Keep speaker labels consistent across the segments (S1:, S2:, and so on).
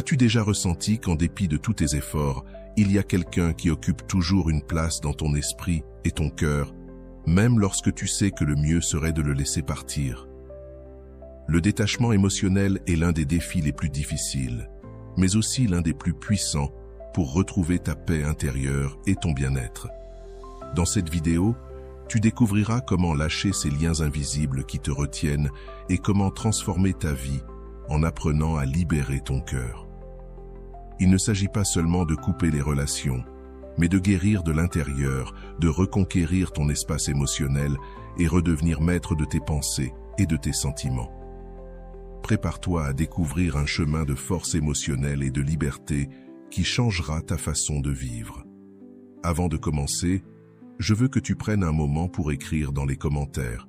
S1: As-tu déjà ressenti qu'en dépit de tous tes efforts, il y a quelqu'un qui occupe toujours une place dans ton esprit et ton cœur, même lorsque tu sais que le mieux serait de le laisser partir? Le détachement émotionnel est l'un des défis les plus difficiles, mais aussi l'un des plus puissants pour retrouver ta paix intérieure et ton bien-être. Dans cette vidéo, tu découvriras comment lâcher ces liens invisibles qui te retiennent et comment transformer ta vie en apprenant à libérer ton cœur. Il ne s'agit pas seulement de couper les relations, mais de guérir de l'intérieur, de reconquérir ton espace émotionnel et redevenir maître de tes pensées et de tes sentiments. Prépare-toi à découvrir un chemin de force émotionnelle et de liberté qui changera ta façon de vivre. Avant de commencer, je veux que tu prennes un moment pour écrire dans les commentaires.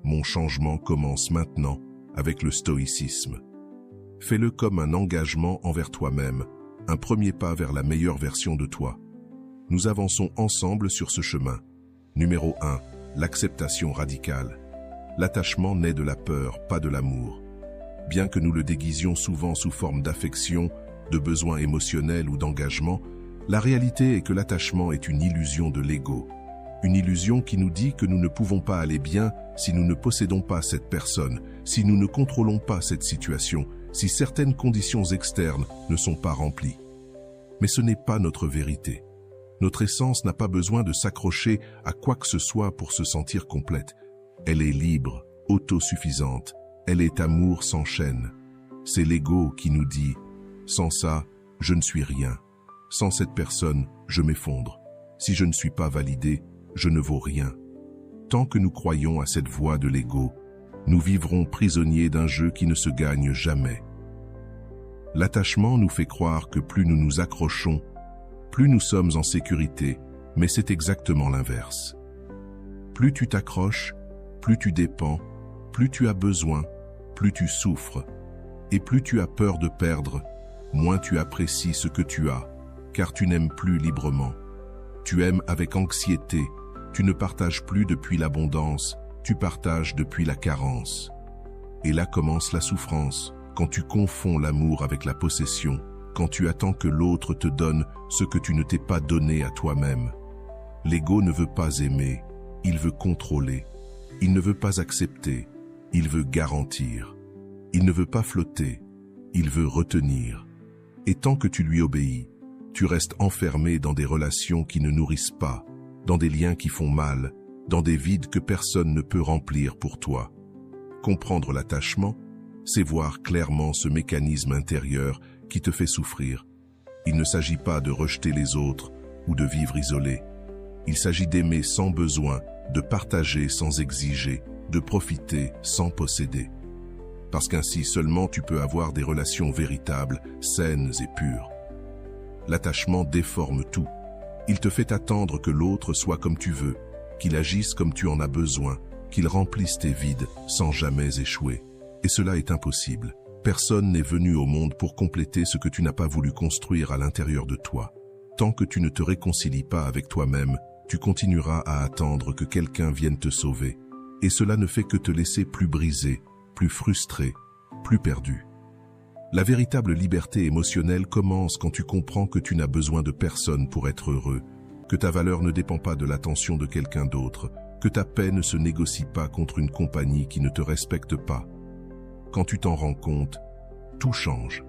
S1: Mon changement commence maintenant avec le stoïcisme. Fais-le comme un engagement envers toi-même, un premier pas vers la meilleure version de toi. Nous avançons ensemble sur ce chemin. Numéro 1. L'acceptation radicale. L'attachement naît de la peur, pas de l'amour. Bien que nous le déguisions souvent sous forme d'affection, de besoin émotionnel ou d'engagement, la réalité est que l'attachement est une illusion de l'ego. Une illusion qui nous dit que nous ne pouvons pas aller bien si nous ne possédons pas cette personne, si nous ne contrôlons pas cette situation, si certaines conditions externes ne sont pas remplies. Mais ce n'est pas notre vérité. Notre essence n'a pas besoin de s'accrocher à quoi que ce soit pour se sentir complète. Elle est libre, autosuffisante. Elle est amour sans chaîne. C'est l'ego qui nous dit « Sans ça, je ne suis rien. Sans cette personne, je m'effondre. Si je ne suis pas validé, je ne vaux rien. » Tant que nous croyons à cette voix de l'ego, nous vivrons prisonniers d'un jeu qui ne se gagne jamais. L'attachement nous fait croire que plus nous nous accrochons, plus nous sommes en sécurité, mais c'est exactement l'inverse. Plus tu t'accroches, plus tu dépends, plus tu as besoin, plus tu souffres, et plus tu as peur de perdre, moins tu apprécies ce que tu as, car tu n'aimes plus librement. Tu aimes avec anxiété, tu ne partages plus depuis l'abondance, tu partages depuis la carence. Et là commence la souffrance, quand tu confonds l'amour avec la possession, quand tu attends que l'autre te donne ce que tu ne t'es pas donné à toi-même. L'ego ne veut pas aimer, il veut contrôler. Il ne veut pas accepter, il veut garantir. Il ne veut pas flotter, il veut retenir. Et tant que tu lui obéis, tu restes enfermé dans des relations qui ne nourrissent pas, dans des liens qui font mal, dans des vides que personne ne peut remplir pour toi. Comprendre l'attachement, c'est voir clairement ce mécanisme intérieur qui te fait souffrir. Il ne s'agit pas de rejeter les autres ou de vivre isolé. Il s'agit d'aimer sans besoin, de partager sans exiger, de profiter sans posséder. Parce qu'ainsi seulement tu peux avoir des relations véritables, saines et pures. L'attachement déforme tout. Il te fait attendre que l'autre soit comme tu veux, qu'il agisse comme tu en as besoin, qu'il remplisse tes vides sans jamais échouer. Et cela est impossible. Personne n'est venu au monde pour compléter ce que tu n'as pas voulu construire à l'intérieur de toi. Tant que tu ne te réconcilies pas avec toi-même, tu continueras à attendre que quelqu'un vienne te sauver. Et cela ne fait que te laisser plus brisé, plus frustré, plus perdu. La véritable liberté émotionnelle commence quand tu comprends que tu n'as besoin de personne pour être heureux, que ta valeur ne dépend pas de l'attention de quelqu'un d'autre, que ta paix ne se négocie pas contre une compagnie qui ne te respecte pas. Quand tu t'en rends compte, tout change.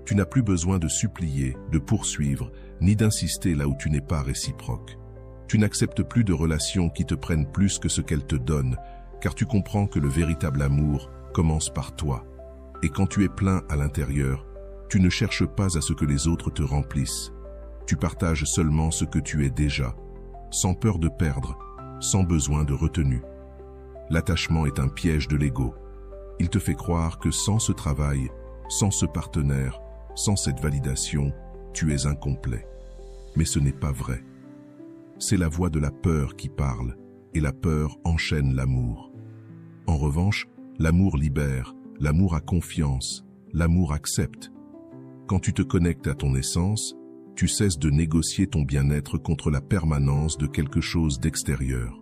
S1: Tu n'as plus besoin de supplier, de poursuivre, ni d'insister là où tu n'es pas réciproque. Tu n'acceptes plus de relations qui te prennent plus que ce qu'elles te donnent, car tu comprends que le véritable amour commence par toi. Et quand tu es plein à l'intérieur, tu ne cherches pas à ce que les autres te remplissent. Tu partages seulement ce que tu es déjà, sans peur de perdre, sans besoin de retenue. L'attachement est un piège de l'ego. Il te fait croire que sans ce travail, sans ce partenaire, sans cette validation, tu es incomplet. Mais ce n'est pas vrai. C'est la voix de la peur qui parle, et la peur enchaîne l'amour. En revanche, l'amour libère, l'amour a confiance, l'amour accepte. Quand tu te connectes à ton essence, tu cesses de négocier ton bien-être contre la permanence de quelque chose d'extérieur.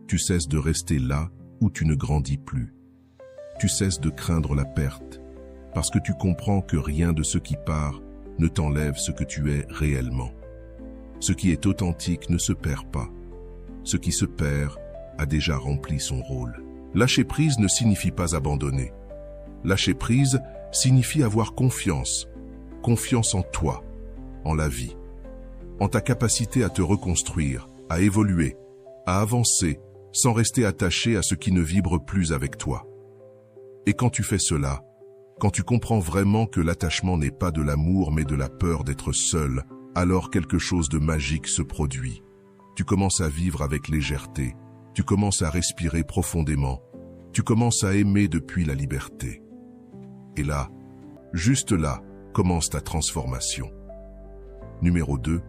S1: Tu cesses de rester là où tu ne grandis plus. Tu cesses de craindre la perte, parce que tu comprends que rien de ce qui part ne t'enlève ce que tu es réellement. Ce qui est authentique ne se perd pas. Ce qui se perd a déjà rempli son rôle. Lâcher prise ne signifie pas abandonner. Lâcher prise signifie avoir confiance. Confiance en toi, en la vie, en ta capacité à te reconstruire, à évoluer, à avancer, sans rester attaché à ce qui ne vibre plus avec toi. Et quand tu fais cela, quand tu comprends vraiment que l'attachement n'est pas de l'amour mais de la peur d'être seul, alors quelque chose de magique se produit. Tu commences à vivre avec légèreté, tu commences à respirer profondément, tu commences à aimer depuis la liberté. Et là, juste là, commence ta transformation. Numéro 2,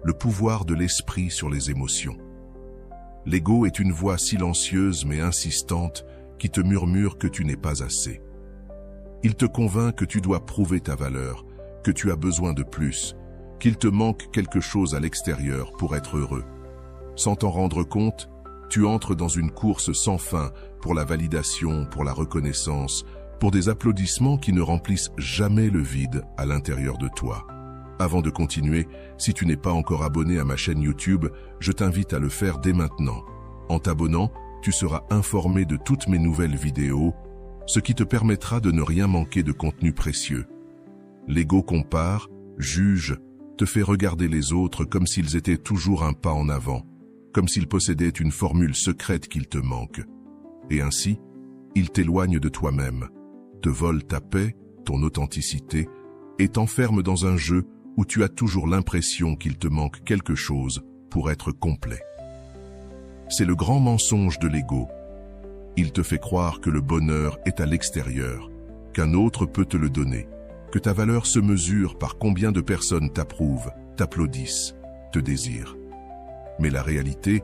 S1: le pouvoir de l'esprit sur les émotions. L'ego est une voix silencieuse mais insistante qui te murmure que tu n'es pas assez. Il te convainc que tu dois prouver ta valeur, que tu as besoin de plus, qu'il te manque quelque chose à l'extérieur pour être heureux. Sans t'en rendre compte, tu entres dans une course sans fin pour la validation, pour la reconnaissance, pour des applaudissements qui ne remplissent jamais le vide à l'intérieur de toi. Avant de continuer, si tu n'es pas encore abonné à ma chaîne YouTube, je t'invite à le faire dès maintenant. En t'abonnant, tu seras informé de toutes mes nouvelles vidéos, ce qui te permettra de ne rien manquer de contenu précieux. L'ego compare, juge, te fait regarder les autres comme s'ils étaient toujours un pas en avant, comme s'ils possédaient une formule secrète qu'il te manque. Et ainsi, il t'éloigne de toi-même, te vole ta paix, ton authenticité, et t'enferme dans un jeu où tu as toujours l'impression qu'il te manque quelque chose pour être complet. C'est le grand mensonge de l'ego. Il te fait croire que le bonheur est à l'extérieur, qu'un autre peut te le donner, que ta valeur se mesure par combien de personnes t'approuvent, t'applaudissent, te désirent. Mais la réalité,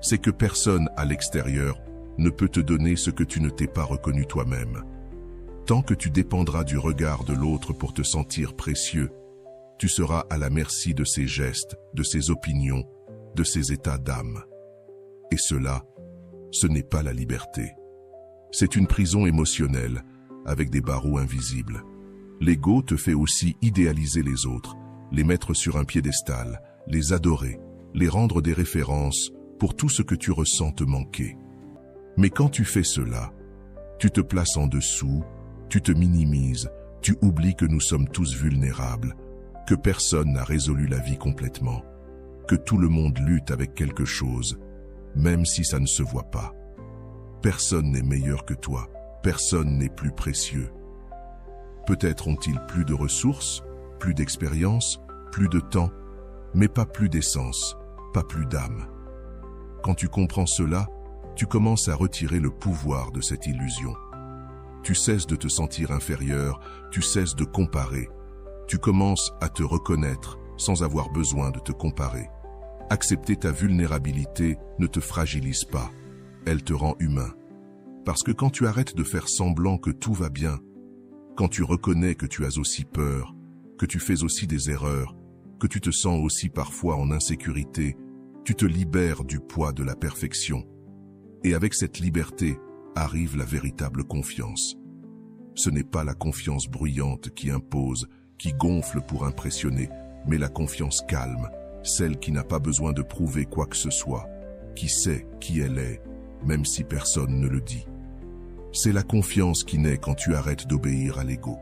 S1: c'est que personne à l'extérieur ne peut te donner ce que tu ne t'es pas reconnu toi-même. Tant que tu dépendras du regard de l'autre pour te sentir précieux, tu seras à la merci de ses gestes, de ses opinions, de ses états d'âme. Et cela, ce n'est pas la liberté. C'est une prison émotionnelle, avec des barreaux invisibles. L'ego te fait aussi idéaliser les autres, les mettre sur un piédestal, les adorer, les rendre des références pour tout ce que tu ressens te manquer. Mais quand tu fais cela, tu te places en dessous, tu te minimises, tu oublies que nous sommes tous vulnérables, que personne n'a résolu la vie complètement, que tout le monde lutte avec quelque chose, même si ça ne se voit pas. Personne n'est meilleur que toi, personne n'est plus précieux. Peut-être ont-ils plus de ressources, plus d'expérience, plus de temps, mais pas plus d'essence, pas plus d'âme. Quand tu comprends cela, tu commences à retirer le pouvoir de cette illusion. Tu cesses de te sentir inférieur, tu cesses de comparer. Tu commences à te reconnaître sans avoir besoin de te comparer. Accepter ta vulnérabilité ne te fragilise pas, elle te rend humain. Parce que quand tu arrêtes de faire semblant que tout va bien, quand tu reconnais que tu as aussi peur, que tu fais aussi des erreurs, que tu te sens aussi parfois en insécurité, tu te libères du poids de la perfection. Et avec cette liberté arrive la véritable confiance. Ce n'est pas la confiance bruyante qui impose, qui gonfle pour impressionner, mais la confiance calme, celle qui n'a pas besoin de prouver quoi que ce soit, qui sait qui elle est, même si personne ne le dit. C'est la confiance qui naît quand tu arrêtes d'obéir à l'ego.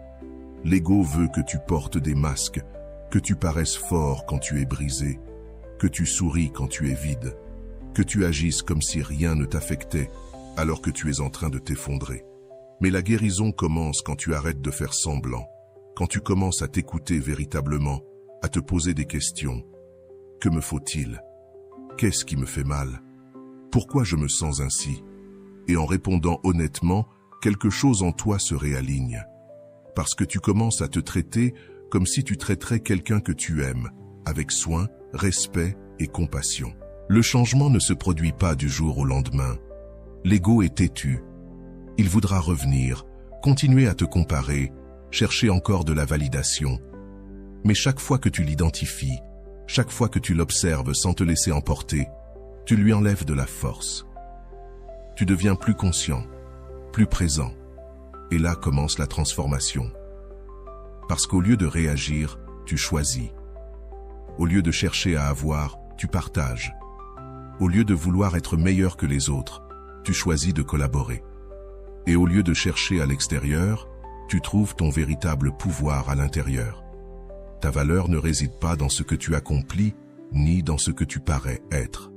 S1: L'ego veut que tu portes des masques, que tu paraisses fort quand tu es brisé, que tu souris quand tu es vide, que tu agisses comme si rien ne t'affectait, alors que tu es en train de t'effondrer. Mais la guérison commence quand tu arrêtes de faire semblant, quand tu commences à t'écouter véritablement, à te poser des questions. Que me faut-il? Qu'est-ce qui me fait mal? Pourquoi je me sens ainsi? Et en répondant honnêtement, quelque chose en toi se réaligne. Parce que tu commences à te traiter comme si tu traiterais quelqu'un que tu aimes, avec soin, respect et compassion. Le changement ne se produit pas du jour au lendemain. L'ego est têtu. Il voudra revenir, continuer à te comparer, chercher encore de la validation. Mais chaque fois que tu l'identifies, chaque fois que tu l'observes sans te laisser emporter, tu lui enlèves de la force. Tu deviens plus conscient, plus présent. Et là commence la transformation. Parce qu'au lieu de réagir, tu choisis. Au lieu de chercher à avoir, tu partages. Au lieu de vouloir être meilleur que les autres, tu choisis de collaborer. Et au lieu de chercher à l'extérieur, tu trouves ton véritable pouvoir à l'intérieur. Ta valeur ne réside pas dans ce que tu accomplis, ni dans ce que tu parais être.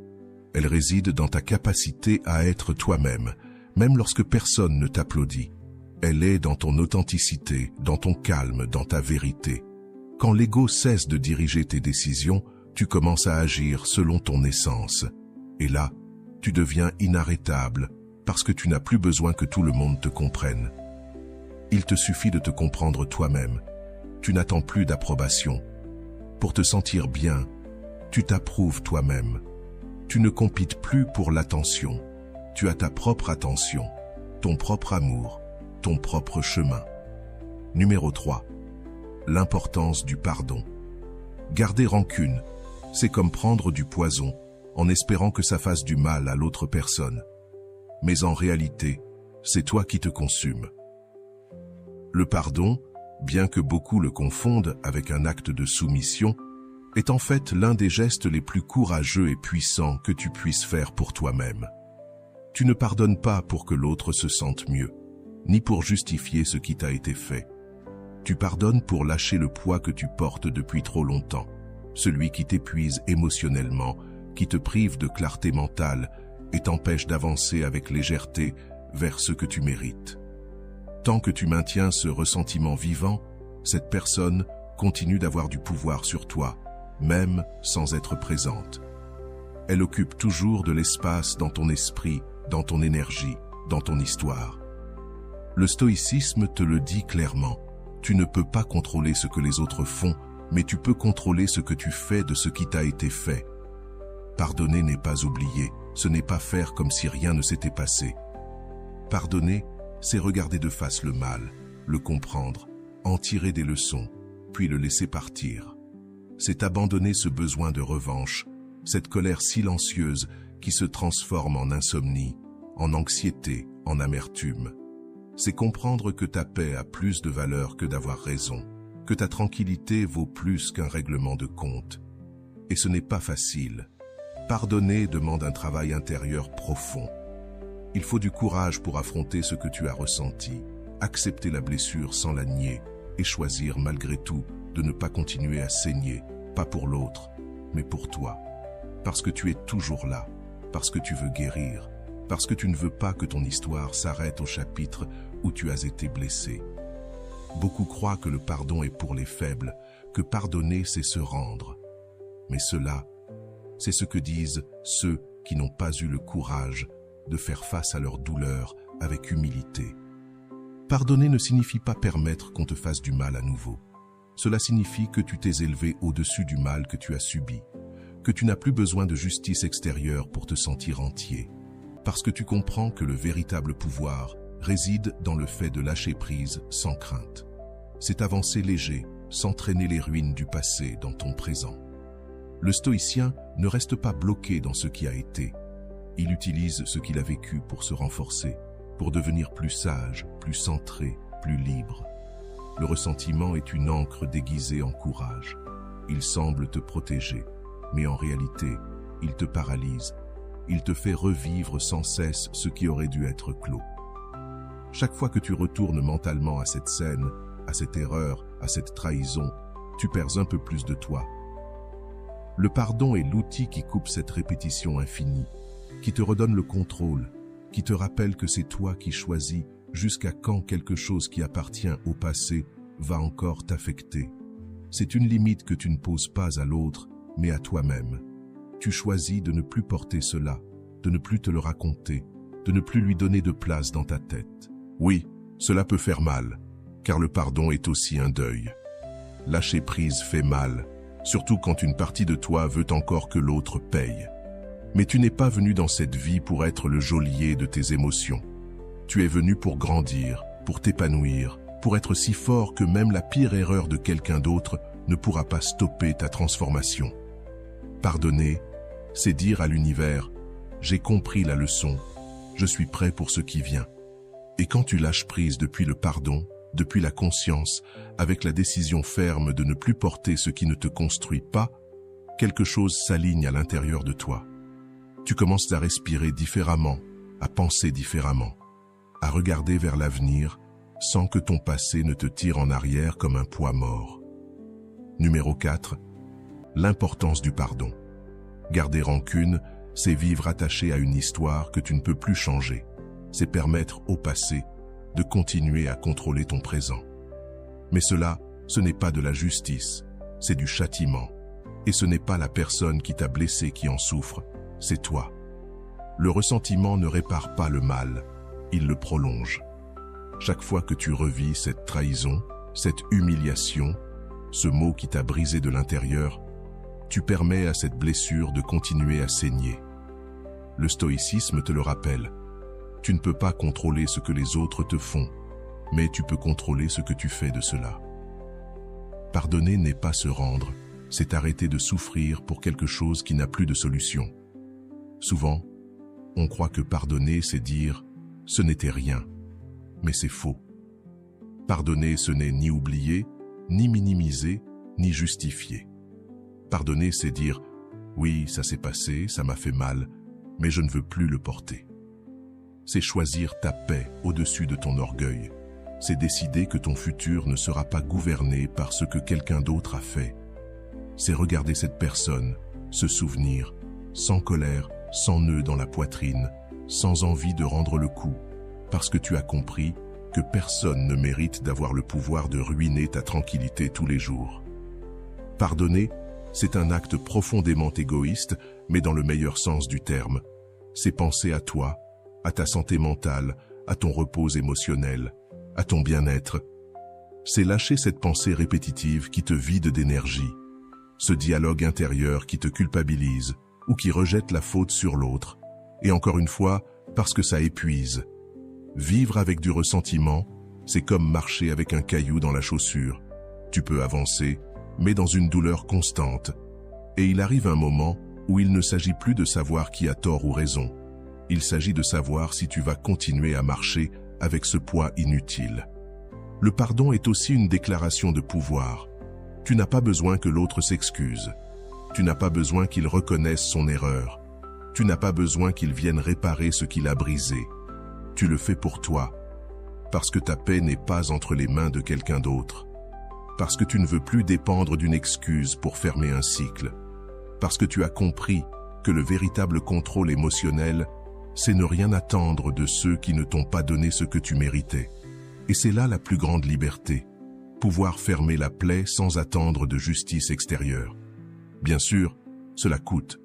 S1: Elle réside dans ta capacité à être toi-même, même lorsque personne ne t'applaudit. Elle est dans ton authenticité, dans ton calme, dans ta vérité. Quand l'ego cesse de diriger tes décisions, tu commences à agir selon ton essence. Et là, tu deviens inarrêtable, parce que tu n'as plus besoin que tout le monde te comprenne. Il te suffit de te comprendre toi-même. Tu n'attends plus d'approbation. Pour te sentir bien, tu t'approuves toi-même. Tu ne compites plus pour l'attention. Tu as ta propre attention, ton propre amour, ton propre chemin. Numéro 3. L'importance du pardon. Garder rancune, c'est comme prendre du poison en espérant que ça fasse du mal à l'autre personne. Mais en réalité, c'est toi qui te consumes. Le pardon, bien que beaucoup le confondent avec un acte de soumission, est en fait l'un des gestes les plus courageux et puissants que tu puisses faire pour toi-même. Tu ne pardonnes pas pour que l'autre se sente mieux, ni pour justifier ce qui t'a été fait. Tu pardonnes pour lâcher le poids que tu portes depuis trop longtemps, celui qui t'épuise émotionnellement, qui te prive de clarté mentale et t'empêche d'avancer avec légèreté vers ce que tu mérites. Tant que tu maintiens ce ressentiment vivant, cette personne continue d'avoir du pouvoir sur toi, même sans être présente. Elle occupe toujours de l'espace dans ton esprit, dans ton énergie, dans ton histoire. Le stoïcisme te le dit clairement. Tu ne peux pas contrôler ce que les autres font, mais tu peux contrôler ce que tu fais de ce qui t'a été fait. Pardonner n'est pas oublier, ce n'est pas faire comme si rien ne s'était passé. Pardonner, c'est regarder de face le mal, le comprendre, en tirer des leçons, puis le laisser partir. C'est abandonner ce besoin de revanche, cette colère silencieuse qui se transforme en insomnie, en anxiété, en amertume. C'est comprendre que ta paix a plus de valeur que d'avoir raison, que ta tranquillité vaut plus qu'un règlement de compte. Et ce n'est pas facile. Pardonner demande un travail intérieur profond. Il faut du courage pour affronter ce que tu as ressenti, accepter la blessure sans la nier et choisir malgré tout de ne pas continuer à saigner, pas pour l'autre, mais pour toi. Parce que tu es toujours là, parce que tu veux guérir, parce que tu ne veux pas que ton histoire s'arrête au chapitre où tu as été blessé. Beaucoup croient que le pardon est pour les faibles, que pardonner c'est se rendre. Mais cela, c'est ce que disent ceux qui n'ont pas eu le courage de faire face à leur douleur avec humilité. Pardonner ne signifie pas permettre qu'on te fasse du mal à nouveau. Cela signifie que tu t'es élevé au-dessus du mal que tu as subi, que tu n'as plus besoin de justice extérieure pour te sentir entier, parce que tu comprends que le véritable pouvoir réside dans le fait de lâcher prise sans crainte. C'est avancer léger, sans traîner les ruines du passé dans ton présent. Le stoïcien ne reste pas bloqué dans ce qui a été. Il utilise ce qu'il a vécu pour se renforcer, pour devenir plus sage, plus centré, plus libre. Le ressentiment est une encre déguisée en courage. Il semble te protéger, mais en réalité, il te paralyse. Il te fait revivre sans cesse ce qui aurait dû être clos. Chaque fois que tu retournes mentalement à cette scène, à cette erreur, à cette trahison, tu perds un peu plus de toi. Le pardon est l'outil qui coupe cette répétition infinie, qui te redonne le contrôle, qui te rappelle que c'est toi qui choisis jusqu'à quand quelque chose qui appartient au passé va encore t'affecter. C'est une limite que tu ne poses pas à l'autre, mais à toi-même. Tu choisis de ne plus porter cela, de ne plus te le raconter, de ne plus lui donner de place dans ta tête. Oui, cela peut faire mal, car le pardon est aussi un deuil. Lâcher prise fait mal, surtout quand une partie de toi veut encore que l'autre paye. Mais tu n'es pas venu dans cette vie pour être le geôlier de tes émotions. Tu es venu pour grandir, pour t'épanouir, pour être si fort que même la pire erreur de quelqu'un d'autre ne pourra pas stopper ta transformation. Pardonner, c'est dire à l'univers « J'ai compris la leçon, je suis prêt pour ce qui vient ». Et quand tu lâches prise depuis le pardon, depuis la conscience, avec la décision ferme de ne plus porter ce qui ne te construit pas, quelque chose s'aligne à l'intérieur de toi. Tu commences à respirer différemment, à penser différemment, à regarder vers l'avenir sans que ton passé ne te tire en arrière comme un poids mort. Numéro 4. L'importance du pardon. Garder rancune, c'est vivre attaché à une histoire que tu ne peux plus changer. C'est permettre au passé de continuer à contrôler ton présent. Mais cela, ce n'est pas de la justice, c'est du châtiment. Et ce n'est pas la personne qui t'a blessé qui en souffre, c'est toi. Le ressentiment ne répare pas le mal, il le prolonge. Chaque fois que tu revis cette trahison, cette humiliation, ce mot qui t'a brisé de l'intérieur, tu permets à cette blessure de continuer à saigner. Le stoïcisme te le rappelle. Tu ne peux pas contrôler ce que les autres te font, mais tu peux contrôler ce que tu fais de cela. Pardonner n'est pas se rendre, c'est arrêter de souffrir pour quelque chose qui n'a plus de solution. Souvent, on croit que pardonner, c'est dire « ce n'était rien », mais c'est faux. Pardonner, ce n'est ni oublier, ni minimiser, ni justifier. Pardonner, c'est dire « oui, ça s'est passé, ça m'a fait mal, mais je ne veux plus le porter ». C'est choisir ta paix au-dessus de ton orgueil. C'est décider que ton futur ne sera pas gouverné par ce que quelqu'un d'autre a fait. C'est regarder cette personne, se souvenir, sans colère, sans nœud dans la poitrine, sans envie de rendre le coup, parce que tu as compris que personne ne mérite d'avoir le pouvoir de ruiner ta tranquillité tous les jours. Pardonner, c'est un acte profondément égoïste, mais dans le meilleur sens du terme. C'est penser à toi, à ta santé mentale, à ton repos émotionnel, à ton bien-être. C'est lâcher cette pensée répétitive qui te vide d'énergie, ce dialogue intérieur qui te culpabilise ou qui rejette la faute sur l'autre, et encore une fois, parce que ça épuise. Vivre avec du ressentiment, c'est comme marcher avec un caillou dans la chaussure. Tu peux avancer, mais dans une douleur constante. Et il arrive un moment où il ne s'agit plus de savoir qui a tort ou raison. Il s'agit de savoir si tu vas continuer à marcher avec ce poids inutile. Le pardon est aussi une déclaration de pouvoir. Tu n'as pas besoin que l'autre s'excuse. Tu n'as pas besoin qu'il reconnaisse son erreur. Tu n'as pas besoin qu'il vienne réparer ce qu'il a brisé. Tu le fais pour toi, parce que ta paix n'est pas entre les mains de quelqu'un d'autre. Parce que tu ne veux plus dépendre d'une excuse pour fermer un cycle. Parce que tu as compris que le véritable contrôle émotionnel, c'est ne rien attendre de ceux qui ne t'ont pas donné ce que tu méritais. Et c'est là la plus grande liberté, pouvoir fermer la plaie sans attendre de justice extérieure. Bien sûr, cela coûte,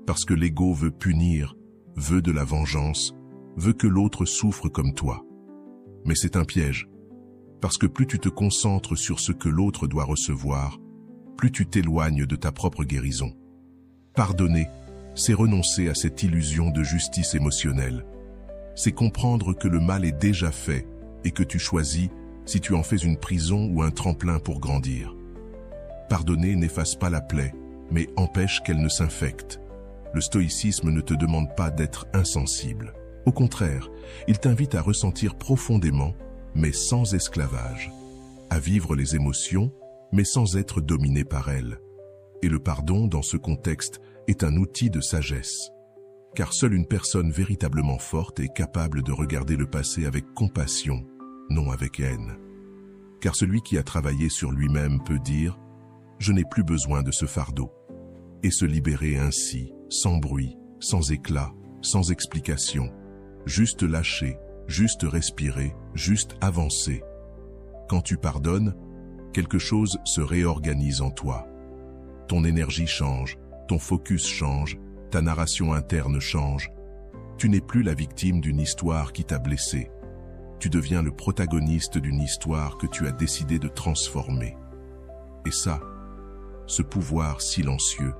S1: parce que l'ego veut punir, veut de la vengeance, veut que l'autre souffre comme toi. Mais c'est un piège, parce que plus tu te concentres sur ce que l'autre doit recevoir, plus tu t'éloignes de ta propre guérison. Pardonner, c'est renoncer à cette illusion de justice émotionnelle. C'est comprendre que le mal est déjà fait et que tu choisis si tu en fais une prison ou un tremplin pour grandir. Pardonner n'efface pas la plaie, mais empêche qu'elle ne s'infecte. Le stoïcisme ne te demande pas d'être insensible. Au contraire, il t'invite à ressentir profondément, mais sans esclavage, à vivre les émotions, mais sans être dominé par elles. Et le pardon, dans ce contexte, est un outil de sagesse. Car seule une personne véritablement forte est capable de regarder le passé avec compassion, non avec haine. Car celui qui a travaillé sur lui-même peut dire « Je n'ai plus besoin de ce fardeau » et se libérer ainsi, sans bruit, sans éclat, sans explication, juste lâcher, juste respirer, juste avancer. Quand tu pardonnes, quelque chose se réorganise en toi. Ton énergie change, ton focus change, ta narration interne change. Tu n'es plus la victime d'une histoire qui t'a blessé. Tu deviens le protagoniste d'une histoire que tu as décidé de transformer. Et ça, ce pouvoir silencieux,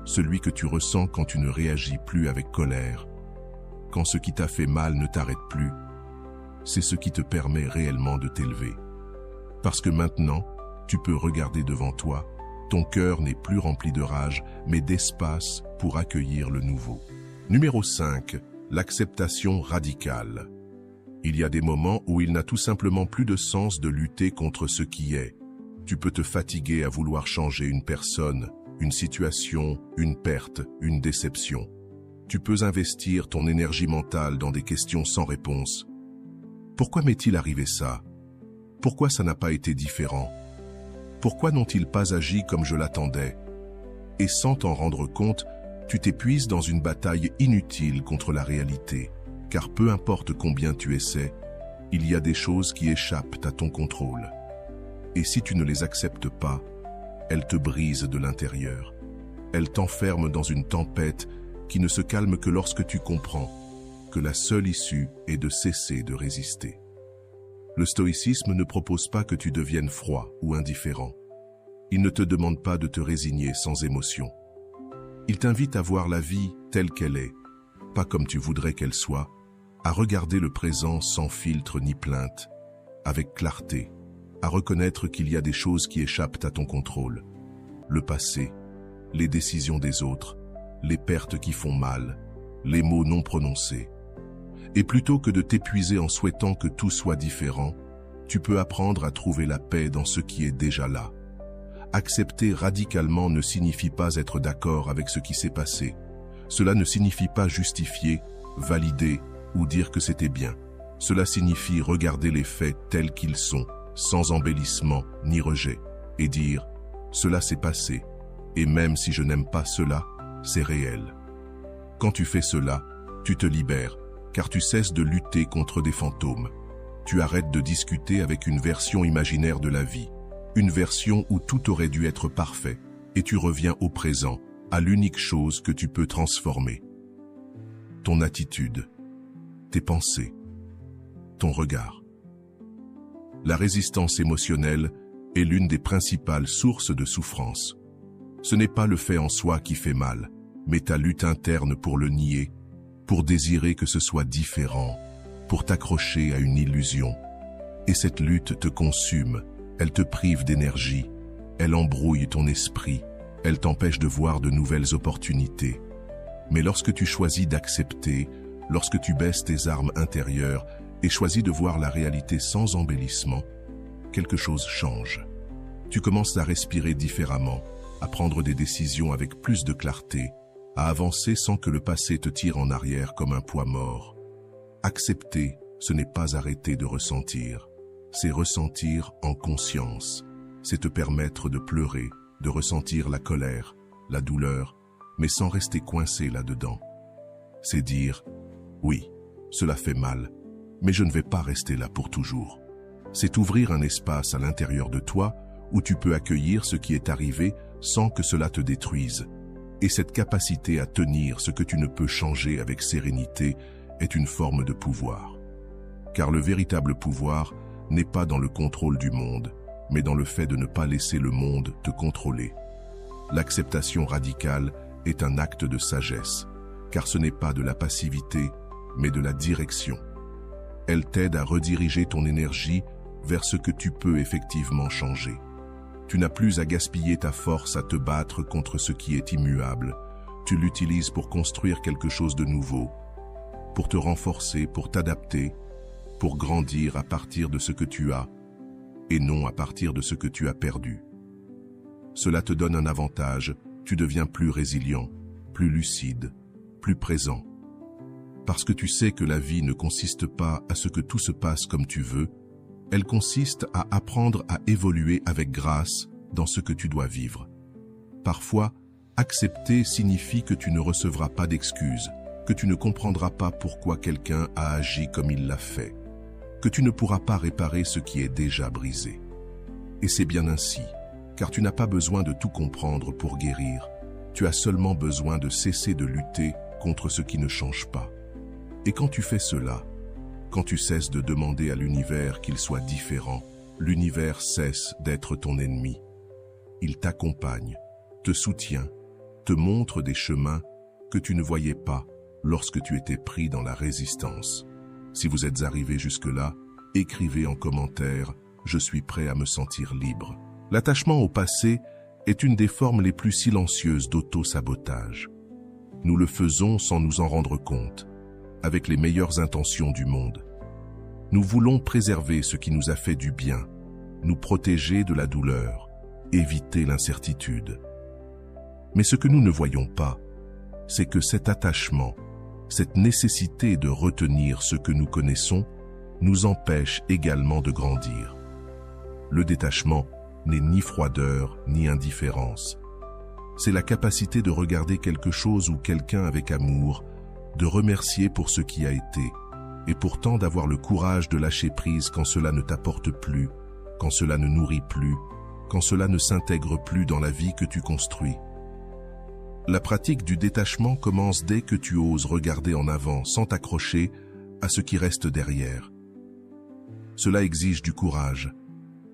S1: celui que tu ressens quand tu ne réagis plus avec colère, quand ce qui t'a fait mal ne t'arrête plus, c'est ce qui te permet réellement de t'élever. Parce que maintenant, tu peux regarder devant toi, ton cœur n'est plus rempli de rage, mais d'espace pour accueillir le nouveau. Numéro 5. L'acceptation radicale. Il y a des moments où il n'a tout simplement plus de sens de lutter contre ce qui est. Tu peux te fatiguer à vouloir changer une personne, une situation, une perte, une déception. Tu peux investir ton énergie mentale dans des questions sans réponse. Pourquoi m'est-il arrivé ça? Pourquoi ça n'a pas été différent? Pourquoi n'ont-ils pas agi comme je l'attendais? Et sans t'en rendre compte, tu t'épuises dans une bataille inutile contre la réalité. Car peu importe combien tu essaies, il y a des choses qui échappent à ton contrôle. Et si tu ne les acceptes pas, elles te brisent de l'intérieur. Elles t'enferment dans une tempête qui ne se calme que lorsque tu comprends que la seule issue est de cesser de résister. Le stoïcisme ne propose pas que tu deviennes froid ou indifférent. Il ne te demande pas de te résigner sans émotion. Il t'invite à voir la vie telle qu'elle est, pas comme tu voudrais qu'elle soit, à regarder le présent sans filtre ni plainte, avec clarté, à reconnaître qu'il y a des choses qui échappent à ton contrôle. Le passé, les décisions des autres, les pertes qui font mal, les mots non prononcés. Et plutôt que de t'épuiser en souhaitant que tout soit différent, tu peux apprendre à trouver la paix dans ce qui est déjà là. Accepter radicalement ne signifie pas être d'accord avec ce qui s'est passé. Cela ne signifie pas justifier, valider ou dire que c'était bien. Cela signifie regarder les faits tels qu'ils sont, sans embellissement ni rejet, et dire « cela s'est passé, et même si je n'aime pas cela, c'est réel ». Quand tu fais cela, tu te libères, car tu cesses de lutter contre des fantômes. Tu arrêtes de discuter avec une version imaginaire de la vie, une version où tout aurait dû être parfait, et tu reviens au présent, à l'unique chose que tu peux transformer. Ton attitude, tes pensées, ton regard. La résistance émotionnelle est l'une des principales sources de souffrance. Ce n'est pas le fait en soi qui fait mal, mais ta lutte interne pour le nier, pour désirer que ce soit différent, pour t'accrocher à une illusion. Et cette lutte te consume, elle te prive d'énergie, elle embrouille ton esprit, elle t'empêche de voir de nouvelles opportunités. Mais lorsque tu choisis d'accepter, lorsque tu baisses tes armes intérieures et choisis de voir la réalité sans embellissement, quelque chose change. Tu commences à respirer différemment, à prendre des décisions avec plus de clarté, à avancer sans que le passé te tire en arrière comme un poids mort. Accepter, ce n'est pas arrêter de ressentir, c'est ressentir en conscience. C'est te permettre de pleurer, de ressentir la colère, la douleur, mais sans rester coincé là-dedans. C'est dire « oui, cela fait mal, mais je ne vais pas rester là pour toujours ». C'est ouvrir un espace à l'intérieur de toi où tu peux accueillir ce qui est arrivé sans que cela te détruise. Et cette capacité à tenir ce que tu ne peux changer avec sérénité est une forme de pouvoir. Car le véritable pouvoir n'est pas dans le contrôle du monde, mais dans le fait de ne pas laisser le monde te contrôler. L'acceptation radicale est un acte de sagesse, car ce n'est pas de la passivité, mais de la direction. Elle t'aide à rediriger ton énergie vers ce que tu peux effectivement changer. Tu n'as plus à gaspiller ta force à te battre contre ce qui est immuable. Tu l'utilises pour construire quelque chose de nouveau, pour te renforcer, pour t'adapter, pour grandir à partir de ce que tu as, et non à partir de ce que tu as perdu. Cela te donne un avantage, tu deviens plus résilient, plus lucide, plus présent. Parce que tu sais que la vie ne consiste pas à ce que tout se passe comme tu veux, elle consiste à apprendre à évoluer avec grâce dans ce que tu dois vivre. Parfois, accepter signifie que tu ne recevras pas d'excuses, que tu ne comprendras pas pourquoi quelqu'un a agi comme il l'a fait, que tu ne pourras pas réparer ce qui est déjà brisé. Et c'est bien ainsi, car tu n'as pas besoin de tout comprendre pour guérir, tu as seulement besoin de cesser de lutter contre ce qui ne change pas. Et quand tu fais cela, quand tu cesses de demander à l'univers qu'il soit différent, l'univers cesse d'être ton ennemi. Il t'accompagne, te soutient, te montre des chemins que tu ne voyais pas lorsque tu étais pris dans la résistance. Si vous êtes arrivé jusque-là, écrivez en commentaire « Je suis prêt à me sentir libre ». L'attachement au passé est une des formes les plus silencieuses d'auto-sabotage. Nous le faisons sans nous en rendre compte, avec les meilleures intentions du monde. Nous voulons préserver ce qui nous a fait du bien, nous protéger de la douleur, éviter l'incertitude. Mais ce que nous ne voyons pas, c'est que cet attachement, cette nécessité de retenir ce que nous connaissons, nous empêche également de grandir. Le détachement n'est ni froideur ni indifférence. C'est la capacité de regarder quelque chose ou quelqu'un avec amour, de remercier pour ce qui a été, et pourtant d'avoir le courage de lâcher prise quand cela ne t'apporte plus, quand cela ne nourrit plus, quand cela ne s'intègre plus dans la vie que tu construis. La pratique du détachement commence dès que tu oses regarder en avant sans t'accrocher à ce qui reste derrière. Cela exige du courage,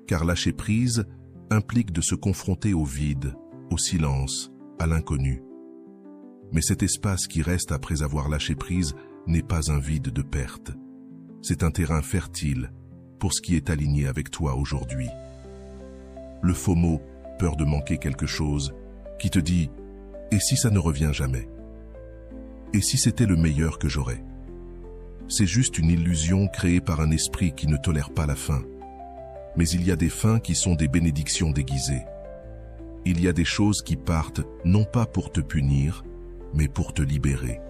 S1: car lâcher prise implique de se confronter au vide, au silence, à l'inconnu. Mais cet espace qui reste après avoir lâché prise n'est pas un vide de perte. C'est un terrain fertile pour ce qui est aligné avec toi aujourd'hui. Le FOMO, peur de manquer quelque chose, qui te dit « Et si ça ne revient jamais ? Et si c'était le meilleur que j'aurais ?» C'est juste une illusion créée par un esprit qui ne tolère pas la fin. Mais il y a des fins qui sont des bénédictions déguisées. Il y a des choses qui partent non pas pour te punir, mais pour te libérer.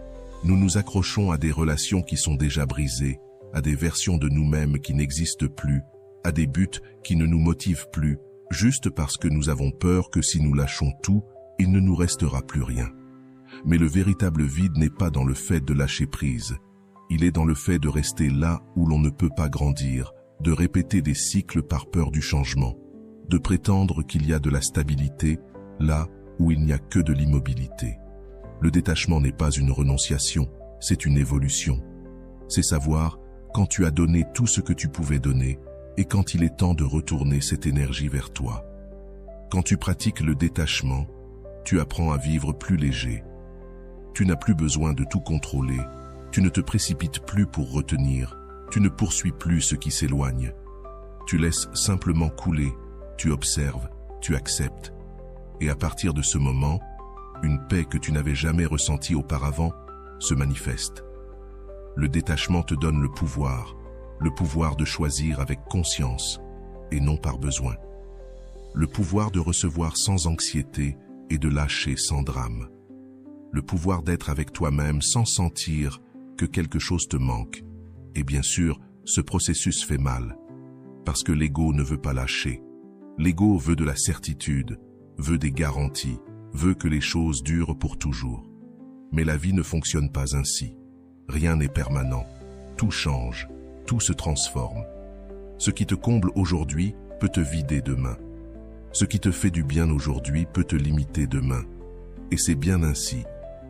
S1: Nous nous accrochons à des relations qui sont déjà brisées, à des versions de nous-mêmes qui n'existent plus, à des buts qui ne nous motivent plus, juste parce que nous avons peur que si nous lâchons tout, il ne nous restera plus rien. Mais le véritable vide n'est pas dans le fait de lâcher prise. Il est dans le fait de rester là où l'on ne peut pas grandir, de répéter des cycles par peur du changement, de prétendre qu'il y a de la stabilité là où il n'y a que de l'immobilité. Le détachement n'est pas une renonciation, c'est une évolution. C'est savoir quand tu as donné tout ce que tu pouvais donner et quand il est temps de retourner cette énergie vers toi. Quand tu pratiques le détachement, tu apprends à vivre plus léger. Tu n'as plus besoin de tout contrôler, tu ne te précipites plus pour retenir, tu ne poursuis plus ce qui s'éloigne. Tu laisses simplement couler, tu observes, tu acceptes. Et à partir de ce moment, une paix que tu n'avais jamais ressentie auparavant se manifeste. Le détachement te donne le pouvoir de choisir avec conscience et non par besoin. Le pouvoir de recevoir sans anxiété et de lâcher sans drame. Le pouvoir d'être avec toi-même sans sentir que quelque chose te manque. Et bien sûr, ce processus fait mal, parce que l'ego ne veut pas lâcher. L'ego veut de la certitude, veut des garanties, veut que les choses durent pour toujours. Mais la vie ne fonctionne pas ainsi. Rien n'est permanent. Tout change, tout se transforme. Ce qui te comble aujourd'hui peut te vider demain. Ce qui te fait du bien aujourd'hui peut te limiter demain. Et c'est bien ainsi,